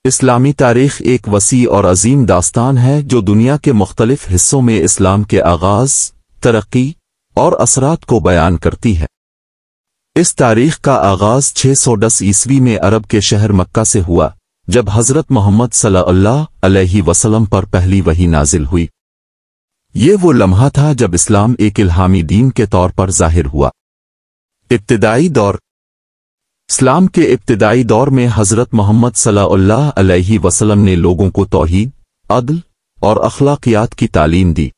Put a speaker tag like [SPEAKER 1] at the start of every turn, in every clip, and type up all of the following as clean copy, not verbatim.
[SPEAKER 1] اسلامی تاریخ ایک وسیع اور عظیم داستان ہے جو دنیا کے مختلف حصوں میں اسلام کے آغاز، ترقی اور اثرات کو بیان کرتی ہے۔ اس تاریخ کا آغاز 610 عیسوی میں عرب کے شہر مکہ سے ہوا، جب حضرت محمد صلی اللہ علیہ وسلم پر پہلی وحی نازل ہوئی۔ یہ وہ لمحہ تھا جب اسلام ایک الہامی دین کے طور پر ظاہر ہوا۔ ابتدائی دور۔ اسلام کے ابتدائی دور میں حضرت محمد صلی اللہ علیہ وسلم نے لوگوں کو توحید، عدل اور اخلاقیات کی تعلیم دی۔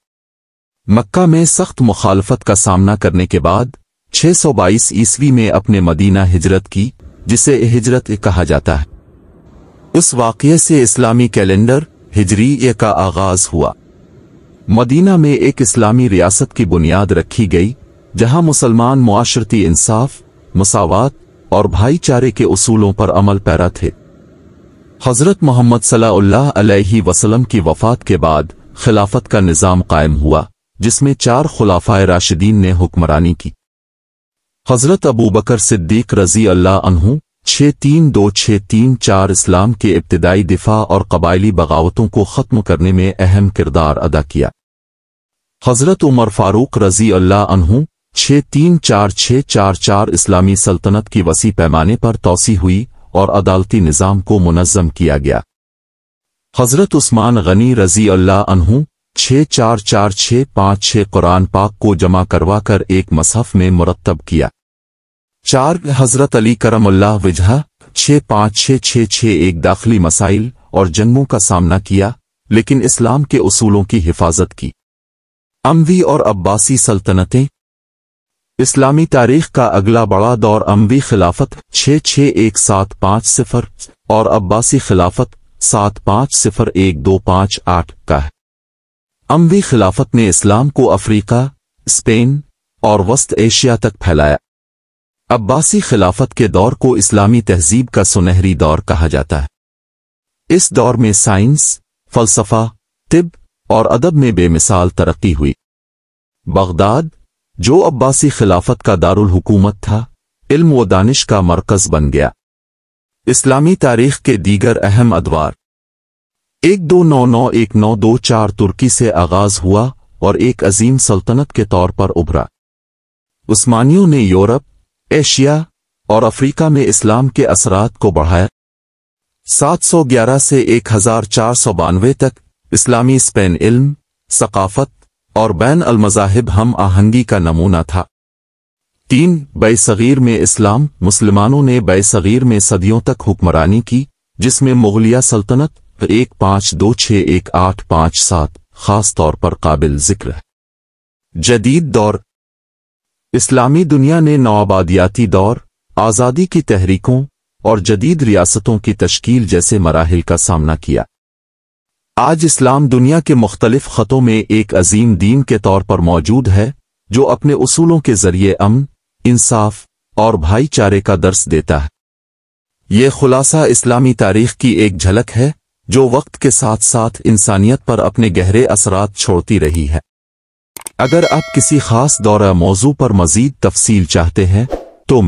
[SPEAKER 1] مکہ میں سخت مخالفت کا سامنا کرنے کے بعد 622 عیسوی میں اپنے مدینہ ہجرت کی، جسے ہجرت کہا جاتا ہے۔ اس واقعے سے اسلامی کیلنڈر ہجری کا آغاز ہوا۔ مدینہ میں ایک اسلامی ریاست کی بنیاد رکھی گئی، جہاں مسلمان معاشرتی انصاف، مساوات اور بھائی چارے کے اصولوں پر عمل پیرا تھے۔ حضرت محمد صلی اللہ علیہ وسلم کی وفات کے بعد خلافت کا نظام قائم ہوا، جس میں 4 خلفائے راشدین نے حکمرانی کی۔ حضرت ابوبکر صدیق رضی اللہ عنہ 632-634 اسلام کے ابتدائی دفاع اور قبائلی بغاوتوں کو ختم کرنے میں اہم کردار ادا کیا۔ حضرت عمر فاروق رضی اللہ عنہ 634-644 اسلامی سلطنت کی وسیع پیمانے پر توسیع ہوئی اور عدالتی نظام کو منظم کیا گیا۔ حضرت عثمان غنی رضی اللہ عنہ 644-656 قرآن پاک کو جمع کروا کر ایک مصحف میں مرتب کیا۔ حضرت علی کرم اللہ وجہہ 656-661 داخلی مسائل اور جنگوں کا سامنا کیا، لیکن اسلام کے اصولوں کی حفاظت کی۔ اموی اور عباسی سلطنتیں۔ اسلامی تاریخ کا اگلا بڑا دور اموی خلافت 661-750 اور عباسی خلافت 750-1258 کا ہے۔ اموی خلافت نے اسلام کو افریقہ، اسپین اور وسط ایشیا تک پھیلایا۔ عباسی خلافت کے دور کو اسلامی تہذیب کا سنہری دور کہا جاتا ہے۔ اس دور میں سائنس، فلسفہ، طب اور ادب میں بے مثال ترقی ہوئی۔ بغداد، جو عباسی خلافت کا دارالحکومت تھا، علم و دانش کا مرکز بن گیا۔ اسلامی تاریخ کے دیگر اہم ادوار۔ 1299-1924 ترکی سے آغاز ہوا اور ایک عظیم سلطنت کے طور پر ابھرا۔ عثمانیوں نے یورپ، ایشیا اور افریقہ میں اسلام کے اثرات کو بڑھایا۔ 711 سے 1492 تک اسلامی اسپین علم، ثقافت اور بین المذاہب ہم آہنگی کا نمونہ تھا۔ 3 بے صغیر میں اسلام۔ مسلمانوں نے بے صغیر میں صدیوں تک حکمرانی کی، جس میں مغلیہ سلطنت 1526-1857 خاص طور پر قابل ذکر ہے۔ جدید دور۔ اسلامی دنیا نے نوآبادیاتی دور، آزادی کی تحریکوں اور جدید ریاستوں کی تشکیل جیسے مراحل کا سامنا کیا۔ آج اسلام دنیا کے مختلف خطوں میں ایک عظیم دین کے طور پر موجود ہے، جو اپنے اصولوں کے ذریعے امن، انصاف اور بھائی چارے کا درس دیتا ہے۔ یہ خلاصہ اسلامی تاریخ کی ایک جھلک ہے، جو وقت کے ساتھ ساتھ انسانیت پر اپنے گہرے اثرات چھوڑتی رہی ہے۔ اگر آپ کسی خاص دورہ موضوع پر مزید تفصیل چاہتے ہیں تو